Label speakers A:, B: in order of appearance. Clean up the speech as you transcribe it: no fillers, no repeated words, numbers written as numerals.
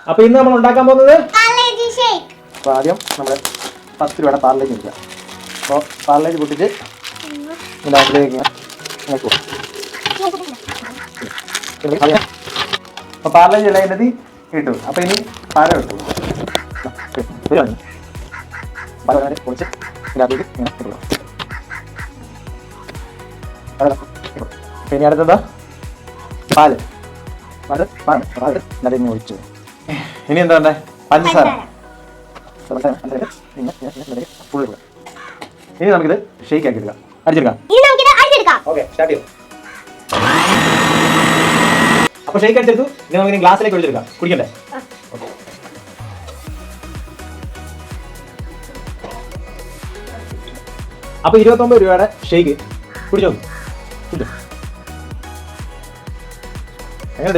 A: അപ്പൊ ഇന്ന് നമ്മൾ ഉണ്ടാക്കാൻ പോകുന്നത്
B: പാർലേജി ഷേക്ക്.
A: അപ്പോൾ ആദ്യം നമ്മൾ 10 രൂപയുടെ പാർലേജ് എടുക്കുക. അപ്പോൾ പാർലേജ് പൊട്ടിച്ച് ഇതിനകത്തിലേക്ക് അപ്പോൾ പാർലേജ് ഇളയുന്നത് ഇട്ടു. അപ്പോൾ ഇനി പാല ഇട്ടു. പാല പൊളിച്ച് ഇതിനകത്തേക്ക് ഇങ്ങനെ ഇടുക. ഇനി അടുത്തത് പാല് അതിങ്ങനെ ഒഴിച്ചു. ഇനി എന്താ വേണ്ടേ? പഞ്ചസാര. ഇനി നമുക്കിത് ഷേക്ക് ആക്കി എടുക്കാം, അടിച്ചെടുക്കാം. ഓക്കെ, സ്റ്റാർട്ട് ചെയ്തു. അപ്പൊ ഷേക്ക് അടിച്ചെടുത്തു. ഇനി നമുക്ക് ഗ്ലാസ്സിലേക്ക് ഒഴിച്ചെടുക്കാം, കുടിക്കണ്ടേ? അപ്പൊ 29 രൂപയുടെ ഷേക്ക് കുടിച്ചോ. എങ്ങനെ